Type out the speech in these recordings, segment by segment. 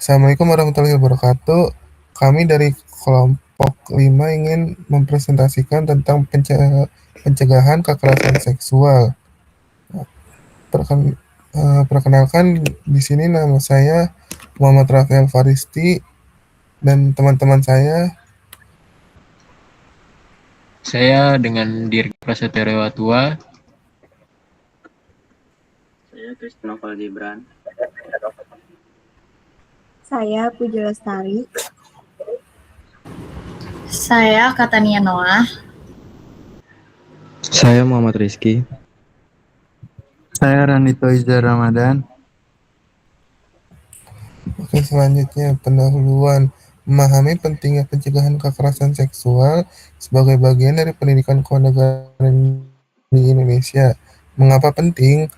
Assalamualaikum warahmatullahi wabarakatuh. Kami dari kelompok 5 ingin mempresentasikan tentang pencegahan kekerasan seksual. Perken- Perkenalkan, di sini nama saya Muhammad Rafael Faristi dan teman-teman saya. Saya dengan Dirk Prasetyo Rewatua. Saya Kristen Novel Gibran. Saya Puji Lestari. Saya Katania Noah. Saya Muhammad Rizky. Saya Ranito Izar Ramadan. Oke, selanjutnya pendahuluan. Memahami pentingnya pencegahan kekerasan seksual sebagai bagian dari pendidikan kewarganegaraan di Indonesia. Mengapa penting?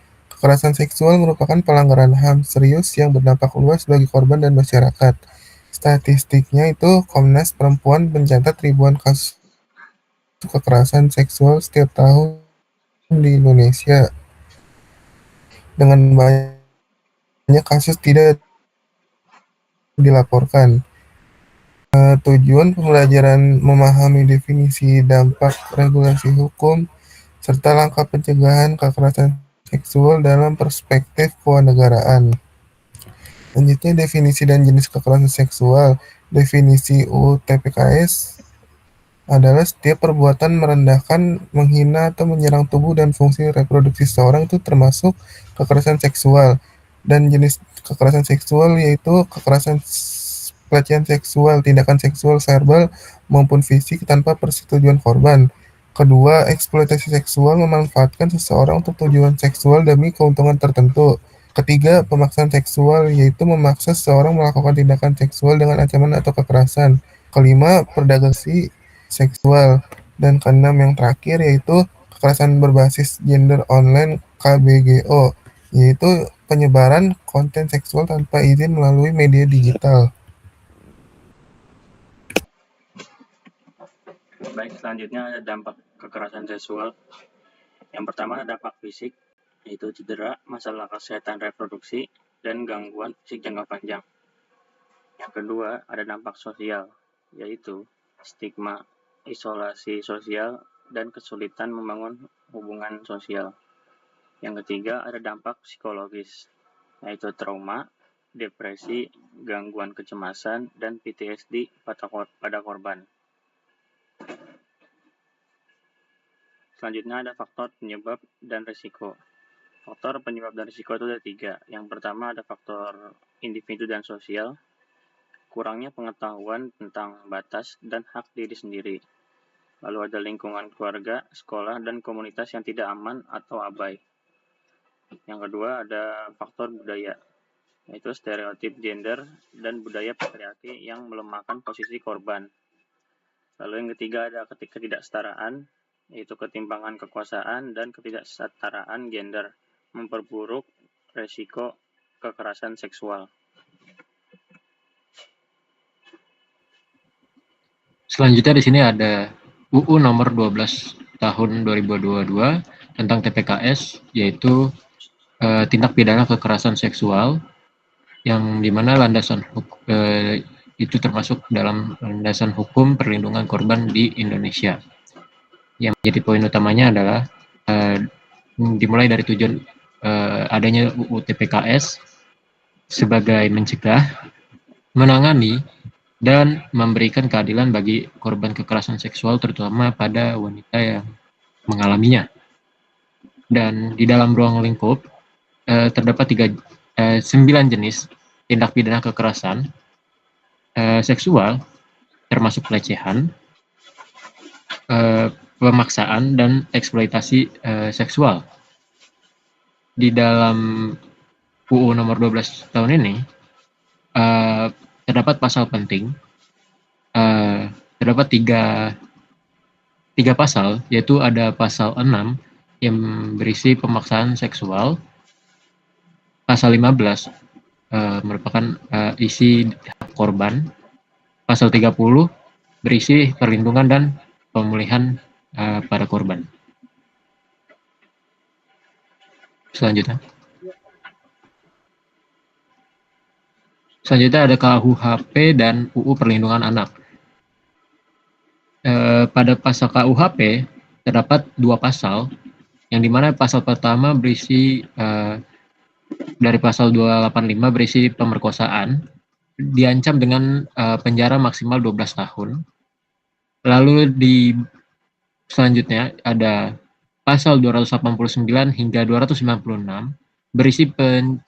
Kekerasan seksual merupakan pelanggaran HAM serius yang berdampak luas bagi korban dan masyarakat. Statistiknya itu Komnas Perempuan mencatat ribuan kasus kekerasan seksual setiap tahun di Indonesia. Dengan banyak kasus tidak dilaporkan. Tujuan pembelajaran memahami definisi, dampak, regulasi hukum, serta langkah pencegahan kekerasan seksual dalam perspektif kewarganegaraan. Selanjutnya, definisi dan jenis kekerasan seksual. Definisi UU TPKS adalah setiap perbuatan merendahkan, menghina, atau menyerang tubuh dan fungsi reproduksi seseorang itu termasuk kekerasan seksual. Dan jenis kekerasan seksual yaitu kekerasan pelecehan seksual, tindakan seksual verbal maupun fisik tanpa persetujuan korban. Kedua, eksploitasi seksual memanfaatkan seseorang untuk tujuan seksual demi keuntungan tertentu. Ketiga, pemaksaan seksual yaitu memaksa seseorang melakukan tindakan seksual dengan ancaman atau kekerasan. Kelima, perdagangan seksual. Dan keenam yang terakhir yaitu kekerasan berbasis gender online KBGO, yaitu penyebaran konten seksual tanpa izin melalui media digital. Baik, selanjutnya ada dampak kekerasan seksual. Yang pertama ada dampak fisik, yaitu cedera, masalah kesehatan reproduksi, dan gangguan fisik jangka panjang. Yang kedua ada dampak sosial, yaitu stigma, isolasi sosial, dan kesulitan membangun hubungan sosial. Yang ketiga ada dampak psikologis, yaitu trauma, depresi, gangguan kecemasan, dan PTSD pada korban. Selanjutnya ada faktor penyebab dan risiko. Faktor penyebab dan risiko itu ada 3. Yang pertama ada faktor individu dan sosial, kurangnya pengetahuan tentang batas dan hak diri sendiri. Lalu ada lingkungan keluarga, sekolah, dan komunitas yang tidak aman atau abai. Yang kedua ada faktor budaya, yaitu stereotip gender dan budaya patriarki yang melemahkan posisi korban. Lalu yang ketiga ada ketidaksetaraan, yaitu ketimpangan kekuasaan dan ketidaksetaraan gender, memperburuk resiko kekerasan seksual. Selanjutnya di sini ada UU nomor 12 tahun 2022 tentang TPKS, yaitu tindak pidana kekerasan seksual, yang dimana landasan itu termasuk dalam landasan hukum perlindungan korban di Indonesia. Yang menjadi poin utamanya adalah dimulai dari tujuan adanya UU TPKS sebagai mencegah, menangani, dan memberikan keadilan bagi korban kekerasan seksual terutama pada wanita yang mengalaminya. Dan di dalam ruang lingkup terdapat 9 jenis tindak pidana kekerasan seksual, termasuk pelecehan, pemaksaan, dan eksploitasi seksual. Di dalam UU nomor 12 tahun ini terdapat pasal penting, terdapat tiga pasal, yaitu ada pasal 6 yang berisi pemaksaan seksual, pasal 15 merupakan isi hak korban, pasal 30 berisi perlindungan dan pemulihan pada korban. Selanjutnya. Selanjutnya ada KUHP dan UU Perlindungan Anak. Pada pasal KUHP terdapat 2 pasal, yang dimana pasal pertama berisi dari pasal 285 berisi pemerkosaan, diancam dengan penjara maksimal 12 tahun. Lalu selanjutnya ada pasal 289 hingga 296 berisi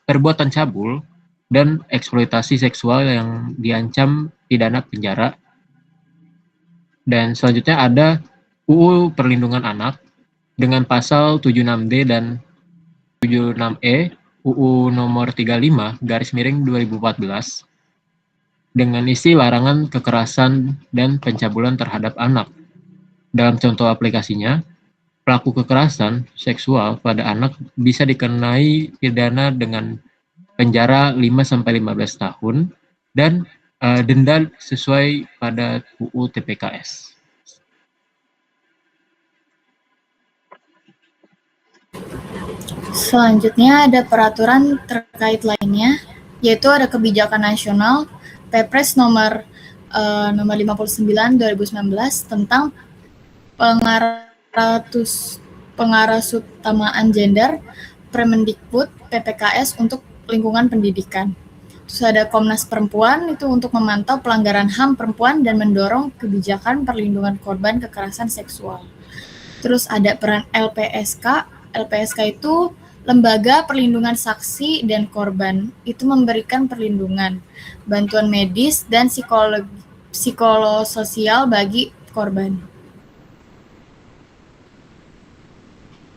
perbuatan cabul dan eksploitasi seksual yang diancam pidana penjara. Dan selanjutnya ada UU Perlindungan Anak dengan pasal 76D dan 76E UU nomor 35/2014 dengan isi larangan kekerasan dan pencabulan terhadap anak. Dalam contoh aplikasinya, pelaku kekerasan seksual pada anak bisa dikenai pidana dengan penjara 5-15 tahun dan denda sesuai pada UU TPKS. Selanjutnya ada peraturan terkait lainnya, yaitu ada kebijakan nasional Perpres nomor 59 2019 tentang pengarahutamaan gender, Permendikbud PPKS untuk lingkungan pendidikan. Terus ada Komnas Perempuan itu untuk memantau pelanggaran HAM perempuan dan mendorong kebijakan perlindungan korban kekerasan seksual. Terus ada peran LPSK. LPSK itu Lembaga Perlindungan Saksi dan Korban. Itu memberikan perlindungan, bantuan medis, dan psikososial bagi korban.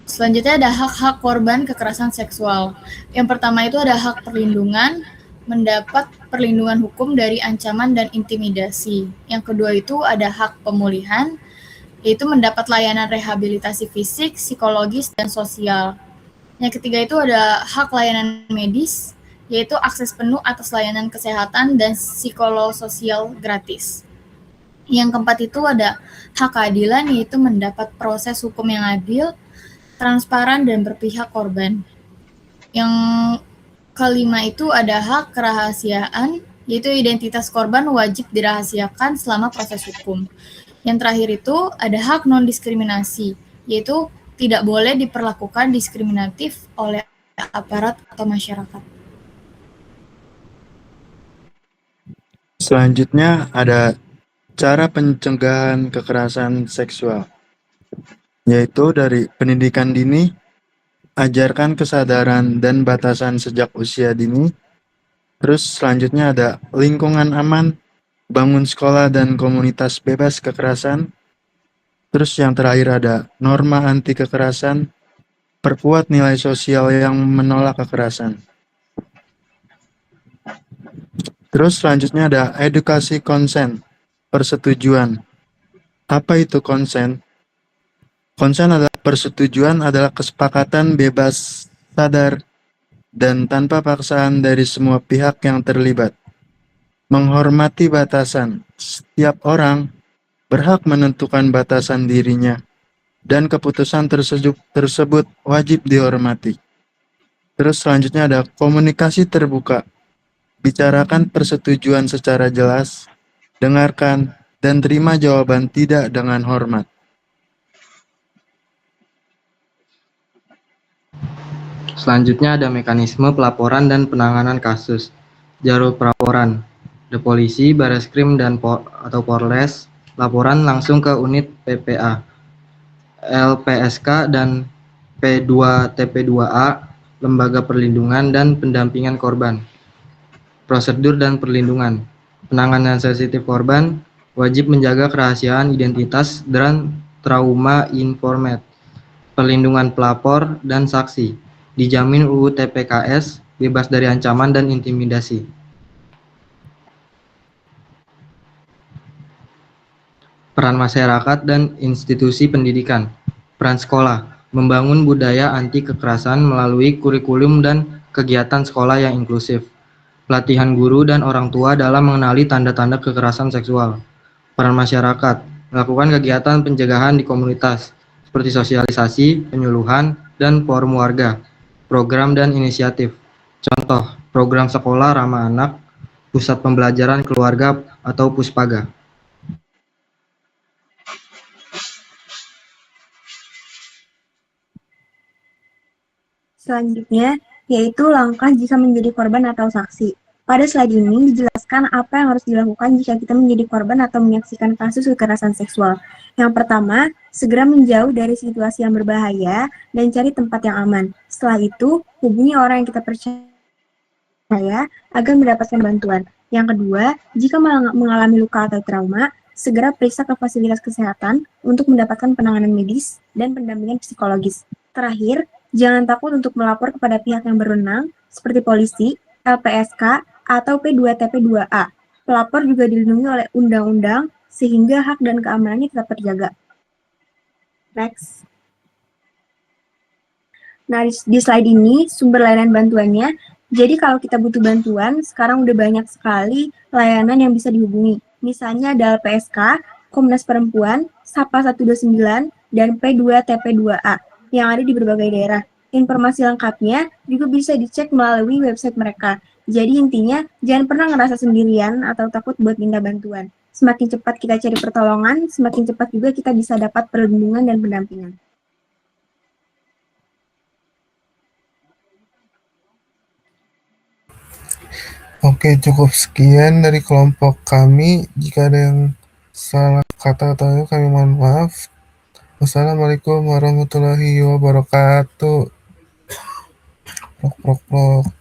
Selanjutnya ada hak-hak korban kekerasan seksual. Yang pertama itu ada hak perlindungan, mendapat perlindungan hukum dari ancaman dan intimidasi. Yang kedua itu ada hak pemulihan, yaitu mendapat layanan rehabilitasi fisik, psikologis, dan sosial. Yang ketiga itu ada hak layanan medis, yaitu akses penuh atas layanan kesehatan dan psikososial gratis. Yang keempat itu ada hak keadilan, yaitu mendapat proses hukum yang adil, transparan, dan berpihak korban. Yang kelima itu ada hak kerahasiaan, yaitu identitas korban wajib dirahasiakan selama proses hukum. Yang terakhir itu ada hak non-diskriminasi, yaitu tidak boleh diperlakukan diskriminatif oleh aparat atau masyarakat. Selanjutnya ada cara pencegahan kekerasan seksual, yaitu dari pendidikan dini, ajarkan kesadaran dan batasan sejak usia dini. Terus selanjutnya ada lingkungan aman, bangun sekolah dan komunitas bebas kekerasan. Terus yang terakhir ada norma anti kekerasan, perkuat nilai sosial yang menolak kekerasan. Terus selanjutnya ada edukasi konsen, persetujuan. Apa itu konsen? Konsen adalah persetujuan adalah kesepakatan bebas, sadar, dan tanpa paksaan dari semua pihak yang terlibat. Menghormati batasan. Setiap orang berhak menentukan batasan dirinya, dan keputusan tersebut wajib dihormati. Terus selanjutnya ada komunikasi terbuka. Bicarakan persetujuan secara jelas, dengarkan, dan terima jawaban tidak dengan hormat. Selanjutnya ada mekanisme pelaporan dan penanganan kasus. Jalur pelaporan. The Polisi, Bareskrim, dan atau Polres, laporan langsung ke unit PPA. LPSK dan P2TP2A, Lembaga Perlindungan dan Pendampingan Korban. Prosedur dan perlindungan. Penanganan sensitif korban, wajib menjaga kerahasiaan identitas dan trauma informat. Perlindungan pelapor dan saksi. Dijamin UU TPKS, bebas dari ancaman dan intimidasi. Peran masyarakat dan institusi pendidikan. Peran sekolah, membangun budaya anti kekerasan melalui kurikulum dan kegiatan sekolah yang inklusif. Pelatihan guru dan orang tua dalam mengenali tanda-tanda kekerasan seksual. Peran masyarakat, melakukan kegiatan pencegahan di komunitas, seperti sosialisasi, penyuluhan, dan forum warga. Program dan inisiatif. Contoh, program sekolah ramah anak, pusat pembelajaran keluarga atau puspaga. Selanjutnya, yaitu langkah jika menjadi korban atau saksi. Pada slide ini dijelaskan apa yang harus dilakukan jika kita menjadi korban atau menyaksikan kasus kekerasan seksual. Yang pertama, segera menjauh dari situasi yang berbahaya dan cari tempat yang aman. Setelah itu, hubungi orang yang kita percaya agar mendapatkan bantuan. Yang kedua, jika mengalami luka atau trauma, segera periksa ke fasilitas kesehatan untuk mendapatkan penanganan medis dan pendampingan psikologis. Terakhir, jangan takut untuk melapor kepada pihak yang berwenang seperti polisi, LPSK, atau P2TP2A. Pelapor juga dilindungi oleh undang-undang sehingga hak dan keamanannya tetap terjaga. Next. Nah, di slide ini sumber layanan bantuannya. Jadi kalau kita butuh bantuan, sekarang udah banyak sekali layanan yang bisa dihubungi. Misalnya ada LPSK, Komnas Perempuan, SAPA 129, dan P2TP2A yang ada di berbagai daerah. Informasi lengkapnya juga bisa dicek melalui website mereka. Jadi intinya, jangan pernah ngerasa sendirian atau takut buat minta bantuan. Semakin cepat kita cari pertolongan, semakin cepat juga kita bisa dapat perlindungan dan pendampingan. Oke, cukup sekian dari kelompok kami. Jika ada yang salah kata atau kami mohon maaf. Wassalamualaikum warahmatullahi wabarakatuh. Prok, prok, prok.